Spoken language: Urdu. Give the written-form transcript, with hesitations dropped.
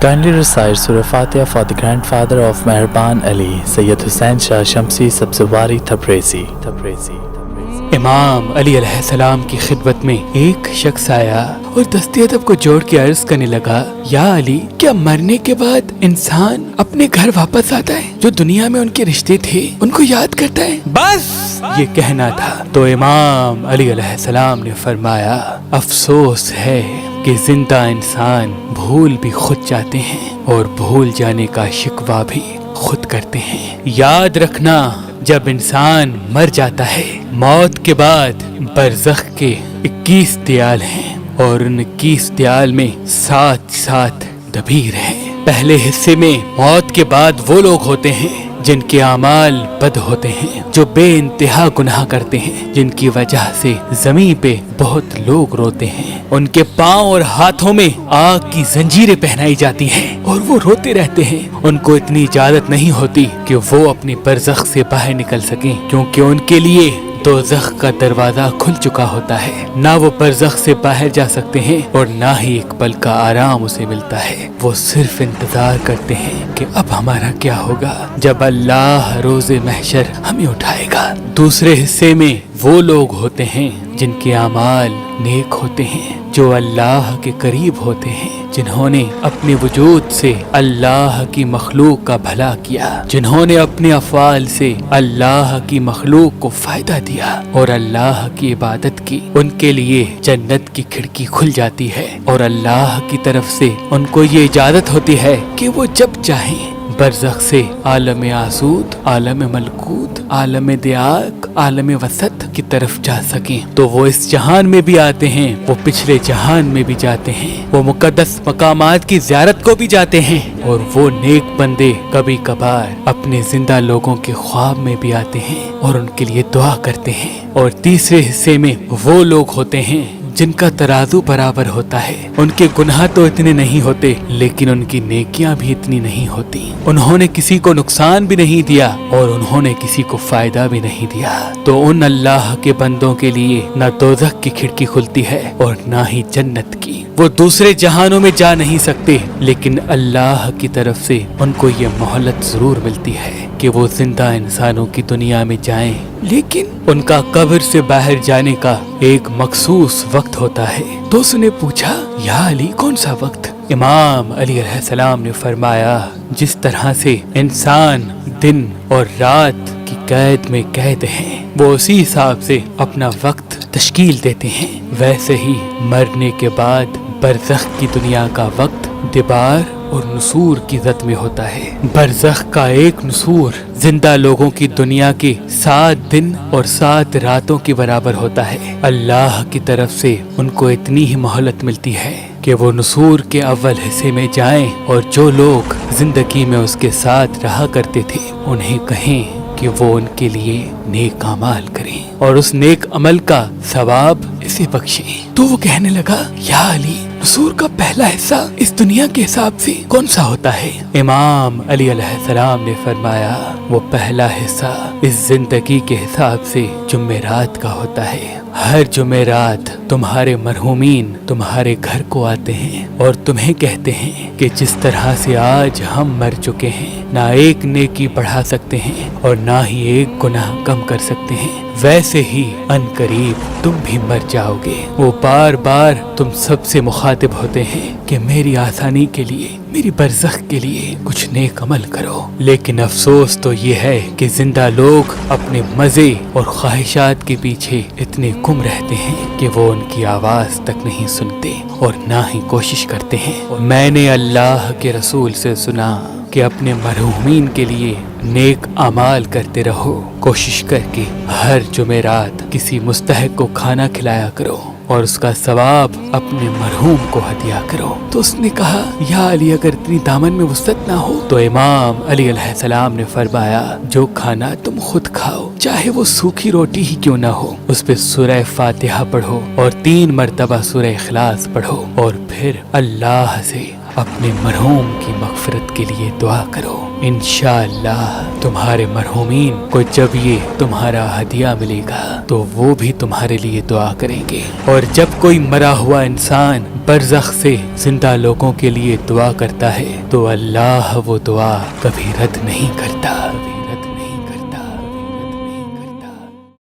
Kindly recite Surah Fatiha for the grandfather of Mehraban Ali, Sayyid Hussain Shah Shamsi Sabzwari Tabrezi. امام علی علیہ السلام کی خدمت میں ایک شخص آیا اور دست ادب کو جوڑ کے عرض کرنے لگا، یا علی، کیا مرنے کے بعد انسان اپنے گھر واپس آتا ہے؟ جو دنیا میں ان کے رشتے تھے ان کو یاد کرتا ہے؟ بس یہ کہنا تھا تو امام علی علیہ السلام نے فرمایا، افسوس ہے کہ زندہ انسان بھول بھی خود جاتے ہیں اور بھول جانے کا شکوہ بھی خود کرتے ہیں۔ یاد رکھنا، جب انسان مر جاتا ہے موت کے بعد برزخ کے 21 دیال ہیں اور ان 21 دیال میں 7 دبیر ہیں۔ پہلے حصے میں موت کے بعد وہ لوگ ہوتے ہیں جن کے اعمال بد ہوتے ہیں، جو بے انتہا گناہ کرتے ہیں، جن کی وجہ سے زمین پہ بہت لوگ روتے ہیں، ان کے پاؤں اور ہاتھوں میں آگ کی زنجیریں پہنائی جاتی ہیں اور وہ روتے رہتے ہیں۔ ان کو اتنی اجازت نہیں ہوتی کہ وہ اپنی برزخ سے باہر نکل سکیں، کیونکہ ان کے لیے دوزخ کا دروازہ کھل چکا ہوتا ہے۔ نہ وہ برزخ سے باہر جا سکتے ہیں اور نہ ہی ایک پل کا آرام اسے ملتا ہے۔ وہ صرف انتظار کرتے ہیں کہ اب ہمارا کیا ہوگا جب اللہ روز محشر ہمیں اٹھائے گا۔ دوسرے حصے میں وہ لوگ ہوتے ہیں جن کے اعمال نیک ہوتے ہیں، جو اللہ کے قریب ہوتے ہیں، جنہوں نے اپنے وجود سے اللہ کی مخلوق کا بھلا کیا، جنہوں نے اپنے افعال سے اللہ کی مخلوق کو فائدہ دیا اور اللہ کی عبادت کی۔ ان کے لیے جنت کی کھڑکی کھل جاتی ہے اور اللہ کی طرف سے ان کو یہ اجازت ہوتی ہے کہ وہ جب چاہیں برزخ سے عالم آسود، عالم ملکوت، عالم دیاق، عالم وسط کی طرف جا سکیں۔ تو وہ اس جہان میں بھی آتے ہیں، وہ پچھلے جہان میں بھی جاتے ہیں، وہ مقدس مقامات کی زیارت کو بھی جاتے ہیں، اور وہ نیک بندے کبھی کبھار اپنے زندہ لوگوں کے خواب میں بھی آتے ہیں اور ان کے لیے دعا کرتے ہیں۔ اور تیسرے حصے میں وہ لوگ ہوتے ہیں جن کا ترازو برابر ہوتا ہے، ان کے گناہ تو اتنے نہیں ہوتے لیکن ان کی نیکیاں بھی اتنی نہیں ہوتی۔ انہوں نے کسی کو نقصان بھی نہیں دیا اور انہوں نے کسی کو فائدہ بھی نہیں دیا، تو ان اللہ کے بندوں کے لیے نہ دوزخ کی کھڑکی کھلتی ہے اور نہ ہی جنت کی۔ وہ دوسرے جہانوں میں جا نہیں سکتے، لیکن اللہ کی طرف سے ان کو یہ مہلت ضرور ملتی ہے کہ وہ زندہ انسانوں کی دنیا میں جائیں، لیکن ان کا قبر سے باہر جانے کا ایک مخصوص وقت ہوتا ہے۔ تو اس نے پوچھا، یا علی، کون سا وقت؟ امام علی علیہ السلام نے فرمایا، جس طرح سے انسان دن اور رات کی قید میں قید ہیں، وہ اسی حساب سے اپنا وقت تشکیل دیتے ہیں، ویسے ہی مرنے کے بعد برزخ کی دنیا کا وقت دیبار اور نصور کی ذات میں ہوتا ہے۔ برزخ کا ایک نصور زندہ لوگوں کی دنیا کے 7 دن اور 7 راتوں کے برابر ہوتا ہے۔ اللہ کی طرف سے ان کو اتنی ہی مہلت ملتی ہے کہ وہ نصور کے اول حصے میں جائیں اور جو لوگ زندگی میں اس کے ساتھ رہا کرتے تھے انہیں کہیں کہ وہ ان کے لیے نیک اعمال کریں اور اس نیک عمل کا ثواب اسے بخشیں۔ تو وہ کہنے لگا، یا علی، نصور کا پہلا حصہ اس دنیا کے حساب سے کون سا ہوتا ہے؟ امام علی علیہ السلام نے فرمایا، وہ پہلا حصہ اس زندگی کے حساب سے جمعرات کا ہوتا ہے۔ ہر جمعرات تمہارے مرحومین تمہارے گھر کو آتے ہیں اور تمہیں کہتے ہیں کہ جس طرح سے آج ہم مر چکے ہیں، نہ ایک نیکی بڑھا سکتے ہیں اور نہ ہی ایک گناہ کم کر سکتے ہیں، ویسے ہی ان قریب تم بھی مر جاؤ گے۔ وہ بار بار تم سب سے مخاطب ہوتے ہیں کہ میری آسانی کے لیے، میری برزخ کے لیے کچھ نیک عمل کرو، لیکن افسوس تو یہ ہے کہ زندہ لوگ اپنے مزے اور خواہشات کے پیچھے اتنے گم رہتے ہیں کہ وہ ان کی آواز تک نہیں سنتے اور نہ ہی کوشش کرتے ہیں۔ میں نے اللہ کے رسول سے سنا کہ اپنے مرحومین کے لیے نیک اعمال کرتے رہو، کوشش کر کے ہر جمعرات کسی مستحق کو کھانا کھلایا کرو اور اس کا ثواب اپنے مرحوم کو ہدیہ کرو۔ تو اس نے کہا، یا علی، اگر اتنی دامن میں وسعت نہ ہو تو امام علی علیہ السلام نے فرمایا، جو کھانا تم خود کھاؤ، چاہے وہ سوکھی روٹی ہی کیوں نہ ہو، اس پہ سورہ فاتحہ پڑھو اور 3 مرتبہ سورہ اخلاص پڑھو اور پھر اللہ سے اپنے مرحوم کی مغفرت کے لیے دعا کرو۔ انشاءاللہ تمہارے مرحومین کو جب یہ تمہارا ہدیہ ملے گا تو وہ بھی تمہارے لیے دعا کریں گے، اور جب کوئی مرا ہوا انسان برزخ سے زندہ لوگوں کے لیے دعا کرتا ہے تو اللہ وہ دعا کبھی رد نہیں کرتا۔